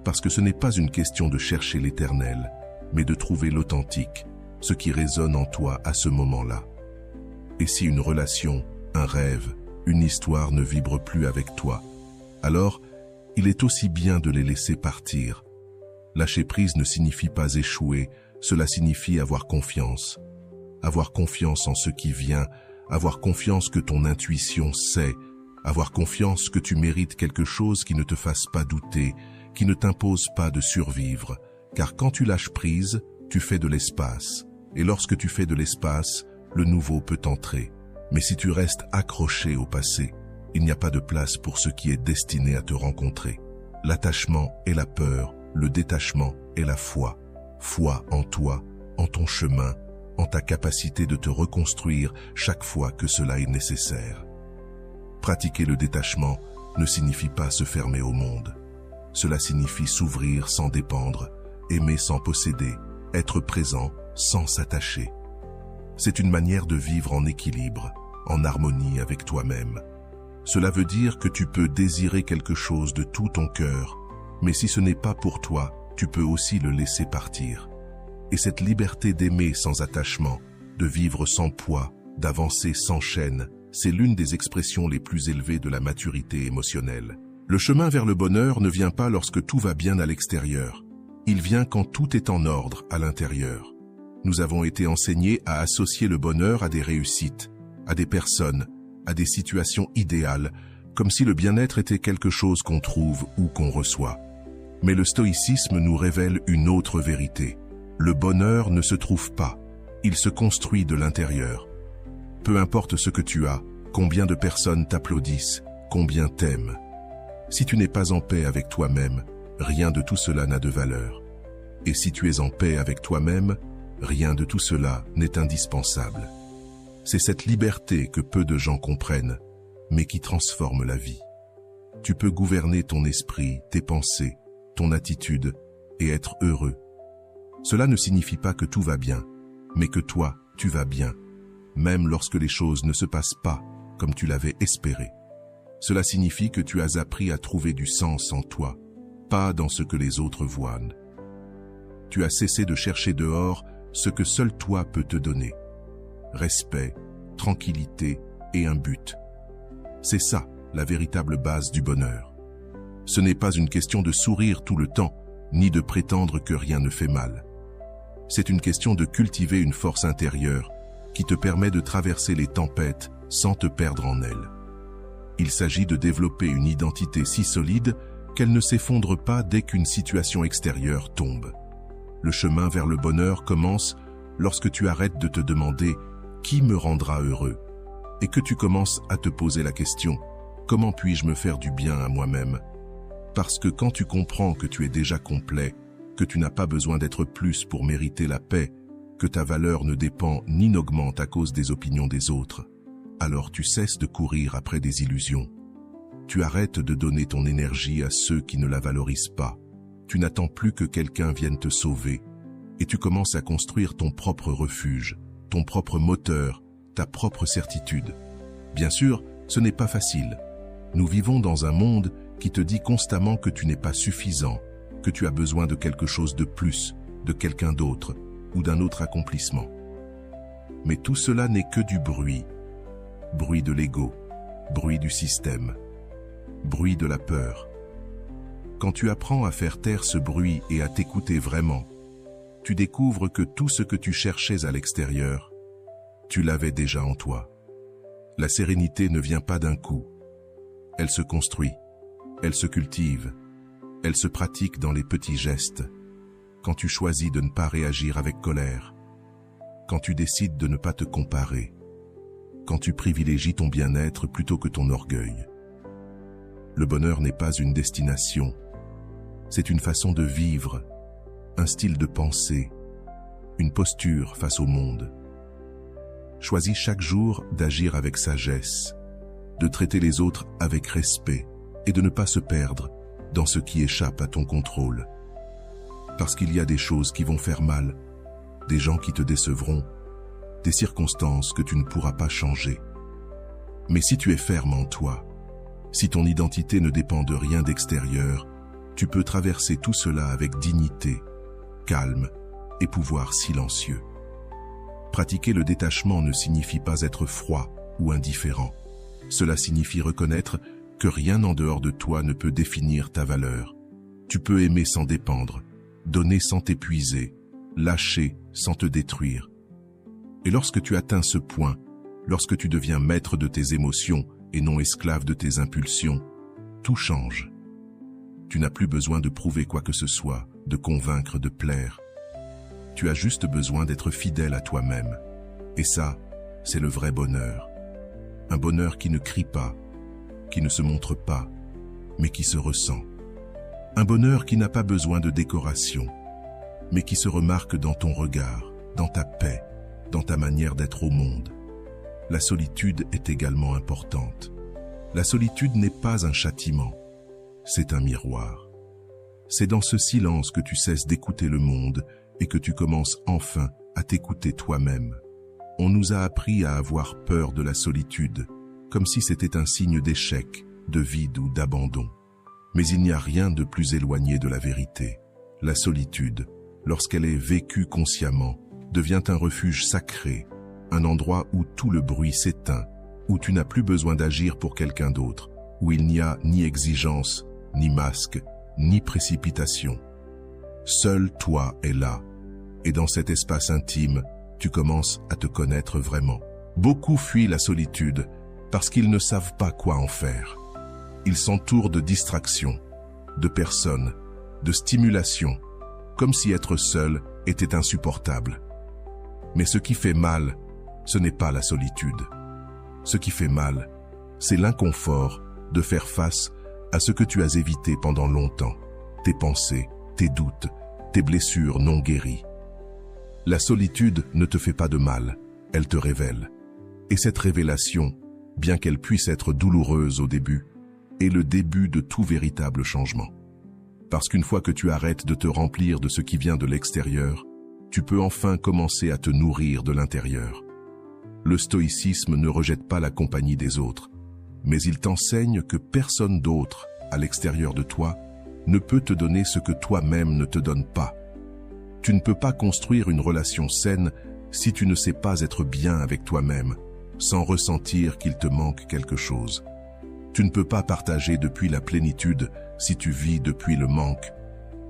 S1: parce que ce n'est pas une question de chercher l'éternel, mais de trouver l'authentique, ce qui résonne en toi à ce moment-là. Et si une relation, un rêve, une histoire ne vibre plus avec toi, alors il est aussi bien de les laisser partir. Lâcher prise ne signifie pas échouer, cela signifie avoir confiance. Avoir confiance en ce qui vient, avoir confiance que ton intuition sait, avoir confiance que tu mérites quelque chose qui ne te fasse pas douter, qui ne t'impose pas de survivre. Car quand tu lâches prise, tu fais de l'espace. Et lorsque tu fais de l'espace, le nouveau peut entrer. Mais si tu restes accroché au passé, il n'y a pas de place pour ce qui est destiné à te rencontrer. L'attachement est la peur, le détachement est la foi. Foi en toi, en ton chemin, en ta capacité de te reconstruire chaque fois que cela est nécessaire. Pratiquer le détachement ne signifie pas se fermer au monde. Cela signifie s'ouvrir sans dépendre, aimer sans posséder, être présent sans s'attacher. C'est une manière de vivre en équilibre, en harmonie avec toi-même. Cela veut dire que tu peux désirer quelque chose de tout ton cœur, mais si ce n'est pas pour toi, tu peux aussi le laisser partir. Et cette liberté d'aimer sans attachement, de vivre sans poids, d'avancer sans chaîne, c'est l'une des expressions les plus élevées de la maturité émotionnelle. Le chemin vers le bonheur ne vient pas lorsque tout va bien à l'extérieur. Il vient quand tout est en ordre à l'intérieur. Nous avons été enseignés à associer le bonheur à des réussites, à des personnes, à des situations idéales, comme si le bien-être était quelque chose qu'on trouve ou qu'on reçoit. Mais le stoïcisme nous révèle une autre vérité. Le bonheur ne se trouve pas, Il se construit de l'intérieur. Peu importe ce que tu as, combien de personnes t'applaudissent, combien t'aiment. Si tu n'es pas en paix avec toi-même, rien de tout cela n'a de valeur. Et si tu es en paix avec toi-même, rien de tout cela n'est indispensable. C'est cette liberté que peu de gens comprennent, mais qui transforme la vie. Tu peux gouverner ton esprit, tes pensées, ton attitude et être heureux. Cela ne signifie pas que tout va bien, mais que toi, tu vas bien, même lorsque les choses ne se passent pas comme tu l'avais espéré. Cela signifie que tu as appris à trouver du sens en toi, pas dans ce que les autres voient. Tu as cessé de chercher dehors ce que seul toi peut te donner. Respect, tranquillité et un but. C'est ça, la véritable base du bonheur. Ce n'est pas une question de sourire tout le temps, ni de prétendre que rien ne fait mal. C'est une question de cultiver une force intérieure qui te permet de traverser les tempêtes sans te perdre en elles. Il s'agit de développer une identité si solide qu'elle ne s'effondre pas dès qu'une situation extérieure tombe. Le chemin vers le bonheur commence lorsque tu arrêtes de te demander « qui me rendra heureux ?» et que tu commences à te poser la question « comment puis-je me faire du bien à moi-même ?» Parce que quand tu comprends que tu es déjà complet, que tu n'as pas besoin d'être plus pour mériter la paix, que ta valeur ne dépend ni n'augmente à cause des opinions des autres, alors tu cesses de courir après des illusions. Tu arrêtes de donner ton énergie à ceux qui ne la valorisent pas. Tu n'attends plus que quelqu'un vienne te sauver et tu commences à construire ton propre refuge, ton propre moteur, ta propre certitude. Bien sûr, ce n'est pas facile. Nous vivons dans un monde qui te dit constamment que tu n'es pas suffisant, que tu as besoin de quelque chose de plus, de quelqu'un d'autre ou d'un autre accomplissement. Mais tout cela n'est que du bruit. Bruit de l'ego, bruit du système, bruit de la peur. Quand tu apprends à faire taire ce bruit et à t'écouter vraiment, tu découvres que tout ce que tu cherchais à l'extérieur, tu l'avais déjà en toi. La sérénité ne vient pas d'un coup. Elle se construit, elle se cultive, elle se pratique dans les petits gestes, quand tu choisis de ne pas réagir avec colère, quand tu décides de ne pas te comparer, quand tu privilégies ton bien-être plutôt que ton orgueil. Le bonheur n'est pas une destination, c'est une façon de vivre, un style de pensée, une posture face au monde. Choisis chaque jour d'agir avec sagesse, de traiter les autres avec respect et de ne pas se perdre dans ce qui échappe à ton contrôle. Parce qu'il y a des choses qui vont faire mal, des gens qui te décevront, des circonstances que tu ne pourras pas changer. Mais si tu es ferme en toi, si ton identité ne dépend de rien d'extérieur, tu peux traverser tout cela avec dignité, calme et pouvoir silencieux. Pratiquer le détachement ne signifie pas être froid ou indifférent. Cela signifie reconnaître que rien en dehors de toi ne peut définir ta valeur. Tu peux aimer sans dépendre, donner sans t'épuiser, lâcher sans te détruire. Et lorsque tu atteins ce point, lorsque tu deviens maître de tes émotions et non esclave de tes impulsions, tout change. Tu n'as plus besoin de prouver quoi que ce soit, de convaincre, de plaire. Tu as juste besoin d'être fidèle à toi-même. Et ça, c'est le vrai bonheur. Un bonheur qui ne crie pas, qui ne se montre pas, mais qui se ressent. Un bonheur qui n'a pas besoin de décoration, mais qui se remarque dans ton regard, dans ta paix, dans ta manière d'être au monde. La solitude est également importante. La solitude n'est pas un châtiment, c'est un miroir. C'est dans ce silence que tu cesses d'écouter le monde et que tu commences enfin à t'écouter toi-même. On nous a appris à avoir peur de la solitude, comme si c'était un signe d'échec, de vide ou d'abandon. Mais il n'y a rien de plus éloigné de la vérité. La solitude, lorsqu'elle est vécue consciemment, devient un refuge sacré, un endroit où tout le bruit s'éteint, où tu n'as plus besoin d'agir pour quelqu'un d'autre, où il n'y a ni exigence, ni masque, ni précipitation. Seul toi est là, et dans cet espace intime, tu commences à te connaître vraiment. Beaucoup fuient la solitude parce qu'ils ne savent pas quoi en faire. Ils s'entourent de distractions, de personnes, de stimulations, comme si être seul était insupportable. Mais ce qui fait mal, ce n'est pas la solitude. Ce qui fait mal, c'est l'inconfort de faire face à ce que tu as évité pendant longtemps, tes pensées, tes doutes, tes blessures non guéries. La solitude ne te fait pas de mal, elle te révèle. Et cette révélation, bien qu'elle puisse être douloureuse au début, est le début de tout véritable changement. Parce qu'une fois que tu arrêtes de te remplir de ce qui vient de l'extérieur, tu peux enfin commencer à te nourrir de l'intérieur. Le stoïcisme ne rejette pas la compagnie des autres, mais il t'enseigne que personne d'autre, à l'extérieur de toi, ne peut te donner ce que toi-même ne te donnes pas. Tu ne peux pas construire une relation saine si tu ne sais pas être bien avec toi-même, sans ressentir qu'il te manque quelque chose. Tu ne peux pas partager depuis la plénitude si tu vis depuis le manque.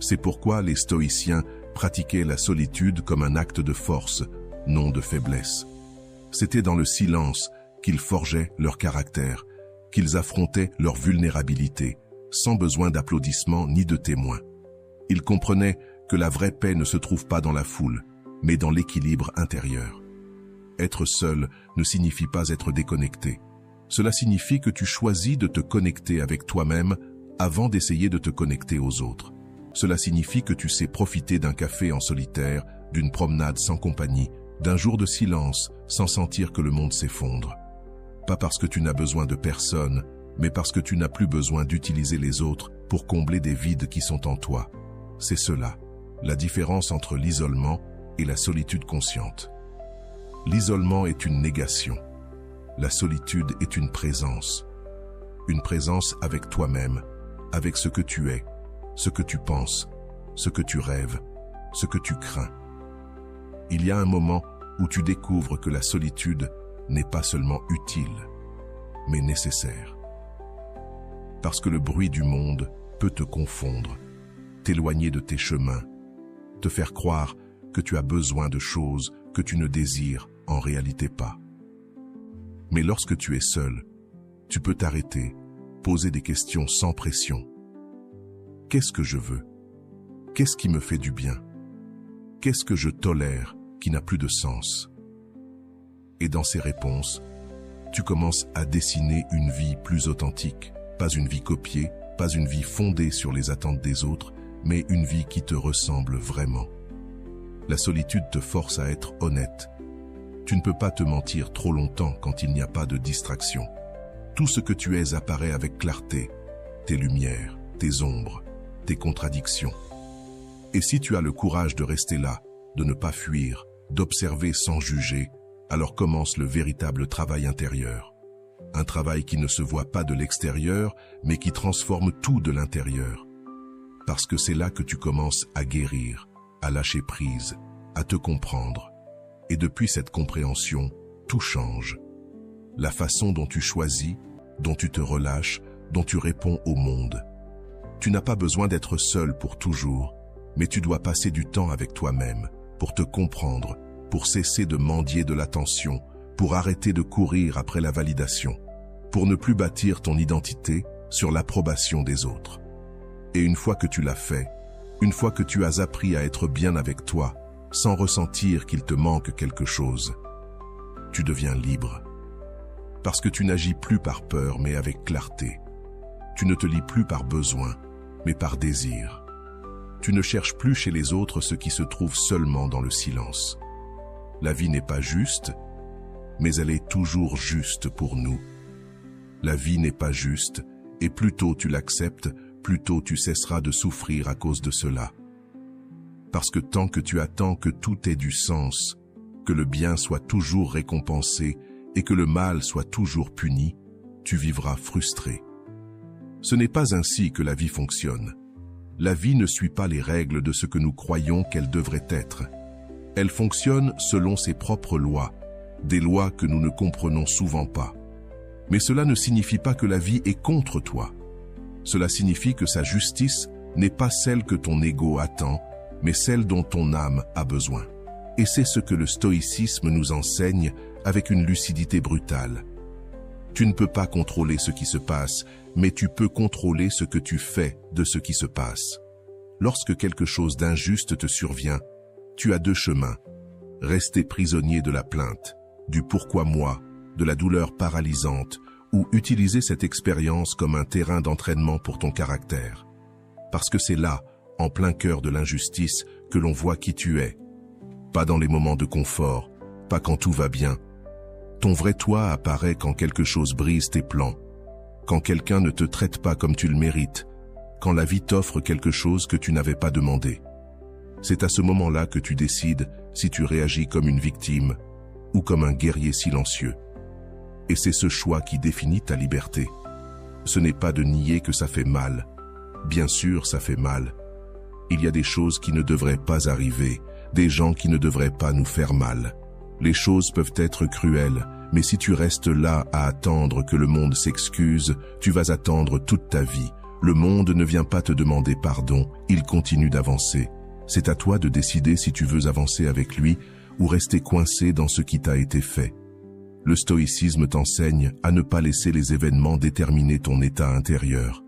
S1: C'est pourquoi les stoïciens pratiquaient la solitude comme un acte de force, non de faiblesse. C'était dans le silence qu'ils forgeaient leur caractère, qu'ils affrontaient leur vulnérabilité, sans besoin d'applaudissements ni de témoins. Ils comprenaient que la vraie paix ne se trouve pas dans la foule, mais dans l'équilibre intérieur. Être seul ne signifie pas être déconnecté. Cela signifie que tu choisis de te connecter avec toi-même avant d'essayer de te connecter aux autres. Cela signifie que tu sais profiter d'un café en solitaire, d'une promenade sans compagnie, d'un jour de silence sans sentir que le monde s'effondre. Pas parce que tu n'as besoin de personne, mais parce que tu n'as plus besoin d'utiliser les autres pour combler des vides qui sont en toi. C'est cela, la différence entre l'isolement et la solitude consciente. L'isolement est une négation. La solitude est une présence avec toi-même, avec ce que tu es, ce que tu penses, ce que tu rêves, ce que tu crains. Il y a un moment où tu découvres que la solitude n'est pas seulement utile, mais nécessaire. Parce que le bruit du monde peut te confondre, t'éloigner de tes chemins, te faire croire que tu as besoin de choses que tu ne désires en réalité pas. Mais lorsque tu es seul, tu peux t'arrêter, poser des questions sans pression. Qu'est-ce que je veux? Qu'est-ce qui me fait du bien? Qu'est-ce que je tolère qui n'a plus de sens? Et dans ces réponses, tu commences à dessiner une vie plus authentique, pas une vie copiée, pas une vie fondée sur les attentes des autres, mais une vie qui te ressemble vraiment. La solitude te force à être honnête. Tu ne peux pas te mentir trop longtemps quand il n'y a pas de distraction. Tout ce que tu es apparaît avec clarté, tes lumières, tes ombres, tes contradictions. Et si tu as le courage de rester là, de ne pas fuir, d'observer sans juger, alors commence le véritable travail intérieur. Un travail qui ne se voit pas de l'extérieur, mais qui transforme tout de l'intérieur. Parce que c'est là que tu commences à guérir, à lâcher prise, à te comprendre. Et depuis cette compréhension, tout change. La façon dont tu choisis, dont tu te relâches, dont tu réponds au monde. Tu n'as pas besoin d'être seul pour toujours, mais tu dois passer du temps avec toi-même, pour te comprendre, pour cesser de mendier de l'attention, pour arrêter de courir après la validation, pour ne plus bâtir ton identité sur l'approbation des autres. Et une fois que tu l'as fait, une fois que tu as appris à être bien avec toi, sans ressentir qu'il te manque quelque chose, tu deviens libre. Parce que tu n'agis plus par peur, mais avec clarté. Tu ne te lis plus par besoin, mais par désir. Tu ne cherches plus chez les autres ce qui se trouve seulement dans le silence. La vie n'est pas juste, mais elle est toujours juste pour nous. La vie n'est pas juste, et plus tôt tu l'acceptes, plus tôt tu cesseras de souffrir à cause de cela. Parce que tant que tu attends que tout ait du sens, que le bien soit toujours récompensé et que le mal soit toujours puni, tu vivras frustré. Ce n'est pas ainsi que la vie fonctionne. La vie ne suit pas les règles de ce que nous croyons qu'elle devrait être. Elle fonctionne selon ses propres lois, des lois que nous ne comprenons souvent pas. Mais cela ne signifie pas que la vie est contre toi. Cela signifie que sa justice n'est pas celle que ton ego attend, mais celle dont ton âme a besoin. Et c'est ce que le stoïcisme nous enseigne avec une lucidité brutale. Tu ne peux pas contrôler ce qui se passe, mais tu peux contrôler ce que tu fais de ce qui se passe. Lorsque quelque chose d'injuste te survient, tu as deux chemins. rester prisonnier de la plainte, du pourquoi moi, de la douleur paralysante, ou utiliser cette expérience comme un terrain d'entraînement pour ton caractère. Parce que c'est là, en plein cœur de l'injustice, que l'on voit qui tu es. Pas dans les moments de confort, pas quand tout va bien. Ton vrai toi apparaît quand quelque chose brise tes plans, quand quelqu'un ne te traite pas comme tu le mérites, quand la vie t'offre quelque chose que tu n'avais pas demandé. C'est à ce moment-là que tu décides si tu réagis comme une victime ou comme un guerrier silencieux. Et c'est ce choix qui définit ta liberté. Ce n'est pas de nier que ça fait mal. Bien sûr, ça fait mal. Il y a des choses qui ne devraient pas arriver, des gens qui ne devraient pas nous faire mal. Les choses peuvent être cruelles, mais si tu restes là à attendre que le monde s'excuse, tu vas attendre toute ta vie. Le monde ne vient pas te demander pardon, il continue d'avancer. C'est à toi de décider si tu veux avancer avec lui ou rester coincé dans ce qui t'a été fait. Le stoïcisme t'enseigne à ne pas laisser les événements déterminer ton état intérieur.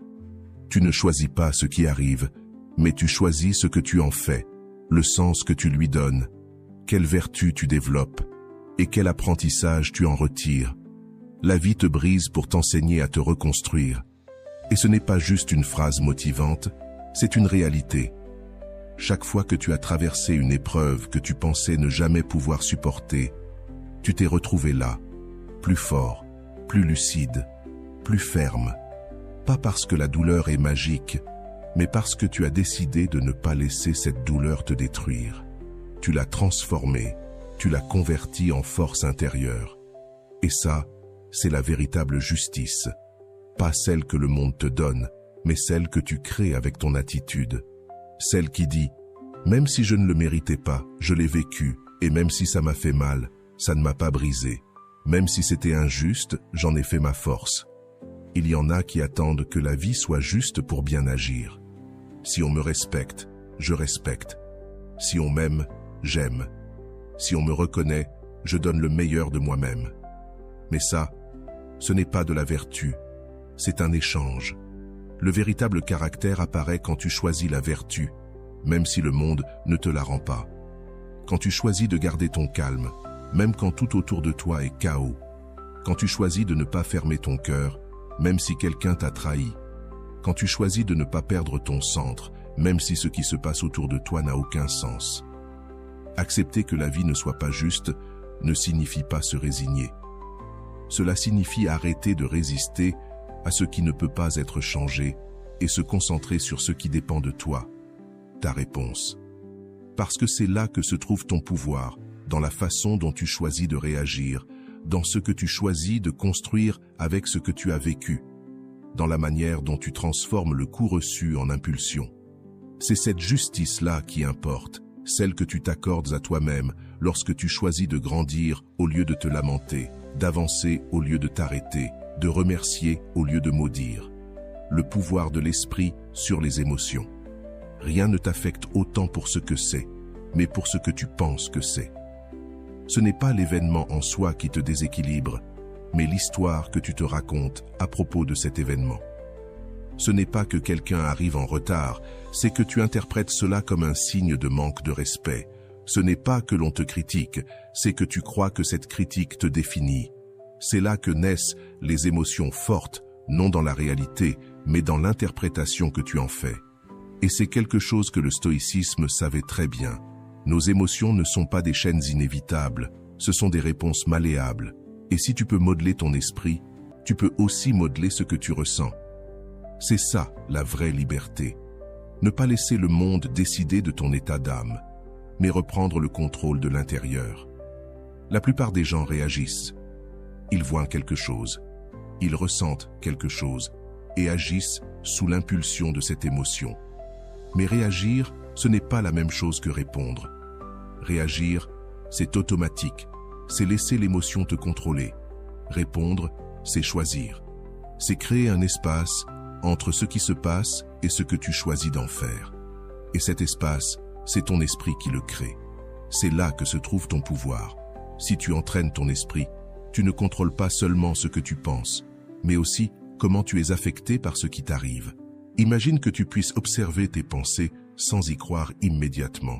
S1: Tu ne choisis pas ce qui arrive, mais tu choisis ce que tu en fais, le sens que tu lui donnes, quelle vertu tu développes et quel apprentissage tu en retires. La vie te brise pour t'enseigner à te reconstruire. Et ce n'est pas juste une phrase motivante, c'est une réalité. Chaque fois que tu as traversé une épreuve que tu pensais ne jamais pouvoir supporter, tu t'es retrouvé là, plus fort, plus lucide, plus ferme. Pas parce que la douleur est magique, mais parce que tu as décidé de ne pas laisser cette douleur te détruire. Tu l'as transformée, tu l'as convertie en force intérieure. Et ça, c'est la véritable justice. Pas celle que le monde te donne, mais celle que tu crées avec ton attitude. Celle qui dit « Même si je ne le méritais pas, je l'ai vécu, et même si ça m'a fait mal, ça ne m'a pas brisé. Même si c'était injuste, j'en ai fait ma force. » Il y en a qui attendent que la vie soit juste pour bien agir. Si on me respecte, je respecte. Si on m'aime, j'aime. Si on me reconnaît, je donne le meilleur de moi-même. Mais ça, ce n'est pas de la vertu, c'est un échange. Le véritable caractère apparaît quand tu choisis la vertu, même si le monde ne te la rend pas. Quand tu choisis de garder ton calme, même quand tout autour de toi est chaos. Quand tu choisis de ne pas fermer ton cœur, même si quelqu'un t'a trahi. Quand tu choisis de ne pas perdre ton centre, même si ce qui se passe autour de toi n'a aucun sens. Accepter que la vie ne soit pas juste ne signifie pas se résigner. Cela signifie arrêter de résister à ce qui ne peut pas être changé et se concentrer sur ce qui dépend de toi, ta réponse. Parce que c'est là que se trouve ton pouvoir, dans la façon dont tu choisis de réagir, dans ce que tu choisis de construire avec ce que tu as vécu, dans la manière dont tu transformes le coup reçu en impulsion. C'est cette justice-là qui importe, celle que tu t'accordes à toi-même lorsque tu choisis de grandir au lieu de te lamenter, d'avancer au lieu de t'arrêter, de remercier au lieu de maudire. Le pouvoir de l'esprit sur les émotions. Rien ne t'affecte autant pour ce que c'est, mais pour ce que tu penses que c'est. Ce n'est pas l'événement en soi qui te déséquilibre, mais l'histoire que tu te racontes à propos de cet événement. Ce n'est pas que quelqu'un arrive en retard, c'est que tu interprètes cela comme un signe de manque de respect. Ce n'est pas que l'on te critique, c'est que tu crois que cette critique te définit. C'est là que naissent les émotions fortes, non dans la réalité, mais dans l'interprétation que tu en fais. Et c'est quelque chose que le stoïcisme savait très bien. Nos émotions ne sont pas des chaînes inévitables, ce sont des réponses malléables. Et si tu peux modeler ton esprit, tu peux aussi modeler ce que tu ressens. C'est ça, la vraie liberté. Ne pas laisser le monde décider de ton état d'âme, mais reprendre le contrôle de l'intérieur. La plupart des gens réagissent. Ils voient quelque chose, ils ressentent quelque chose et agissent sous l'impulsion de cette émotion. Mais réagir, ce n'est pas la même chose que répondre. Réagir, c'est automatique, c'est laisser l'émotion te contrôler. Répondre, c'est choisir. C'est créer un espace entre ce qui se passe et ce que tu choisis d'en faire. Et cet espace, c'est ton esprit qui le crée. C'est là que se trouve ton pouvoir. Si tu entraînes ton esprit, tu ne contrôles pas seulement ce que tu penses, mais aussi comment tu es affecté par ce qui t'arrive. Imagine que tu puisses observer tes pensées sans y croire immédiatement.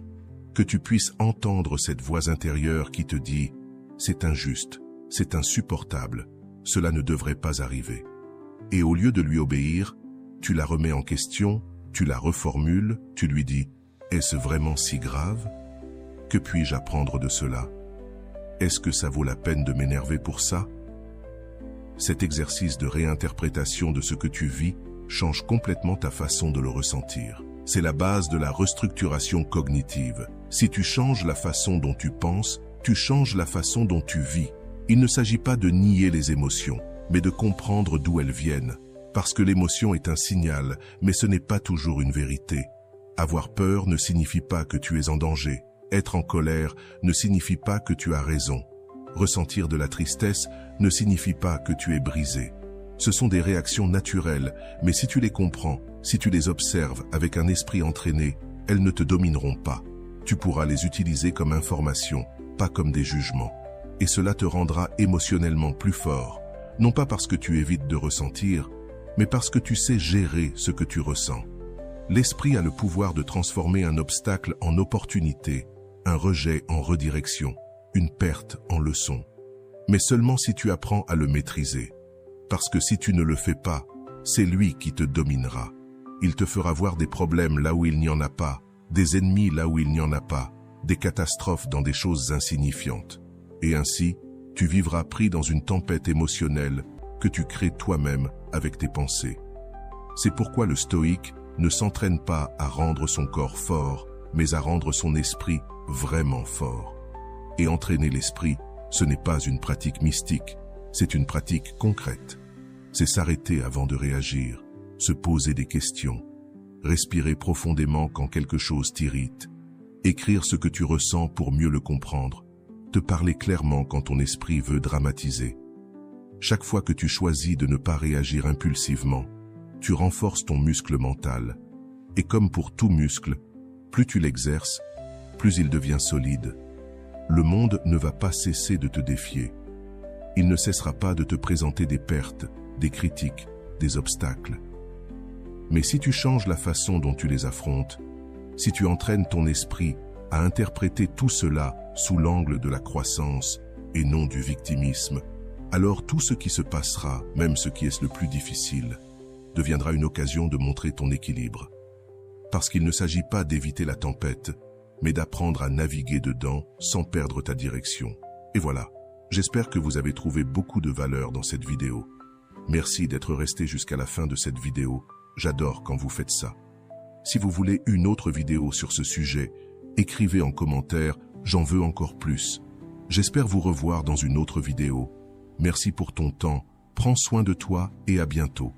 S1: que tu puisses entendre cette voix intérieure qui te dit « c'est injuste, c'est insupportable, cela ne devrait pas arriver ». Et au lieu de lui obéir, tu la remets en question, tu la reformules, tu lui dis « est-ce vraiment si grave? Que puis-je apprendre de cela? Est-ce que ça vaut la peine de m'énerver pour ça ?» Cet exercice de réinterprétation de ce que tu vis change complètement ta façon de le ressentir. C'est la base de la restructuration cognitive. Si tu changes la façon dont tu penses, tu changes la façon dont tu vis. Il ne s'agit pas de nier les émotions, mais de comprendre d'où elles viennent. Parce que l'émotion est un signal, mais ce n'est pas toujours une vérité. Avoir peur ne signifie pas que tu es en danger. Être en colère ne signifie pas que tu as raison. Ressentir de la tristesse ne signifie pas que tu es brisé. Ce sont des réactions naturelles, mais si tu les comprends, si tu les observes avec un esprit entraîné, elles ne te domineront pas. Tu pourras les utiliser comme information, pas comme des jugements. Et cela te rendra émotionnellement plus fort, non pas parce que tu évites de ressentir, mais parce que tu sais gérer ce que tu ressens. L'esprit a le pouvoir de transformer un obstacle en opportunité, un rejet en redirection, une perte en leçon. Mais seulement si tu apprends à le maîtriser. Parce que si tu ne le fais pas, c'est lui qui te dominera. Il te fera voir des problèmes là où il n'y en a pas, des ennemis là où il n'y en a pas, des catastrophes dans des choses insignifiantes. Et ainsi, tu vivras pris dans une tempête émotionnelle que tu crées toi-même avec tes pensées. C'est pourquoi le stoïque ne s'entraîne pas à rendre son corps fort, mais à rendre son esprit vraiment fort. Et entraîner l'esprit, ce n'est pas une pratique mystique, c'est une pratique concrète. C'est s'arrêter avant de réagir, se poser des questions, respirer profondément quand quelque chose t'irrite, écrire ce que tu ressens pour mieux le comprendre, te parler clairement quand ton esprit veut dramatiser. Chaque fois que tu choisis de ne pas réagir impulsivement, tu renforces ton muscle mental. Et comme pour tout muscle, plus tu l'exerces, plus il devient solide. Le monde ne va pas cesser de te défier. Il ne cessera pas de te présenter des pertes, des critiques, des obstacles. Mais si tu changes la façon dont tu les affrontes, si tu entraînes ton esprit à interpréter tout cela sous l'angle de la croissance et non du victimisme, alors tout ce qui se passera, même ce qui est le plus difficile, deviendra une occasion de montrer ton équilibre. Parce qu'il ne s'agit pas d'éviter la tempête, mais d'apprendre à naviguer dedans sans perdre ta direction. Et voilà, j'espère que vous avez trouvé beaucoup de valeur dans cette vidéo. Merci d'être resté jusqu'à la fin de cette vidéo. J'adore quand vous faites ça. Si vous voulez une autre vidéo sur ce sujet, écrivez en commentaire « J'en veux encore plus ». J'espère vous revoir dans une autre vidéo. Merci pour ton temps, prends soin de toi et à bientôt.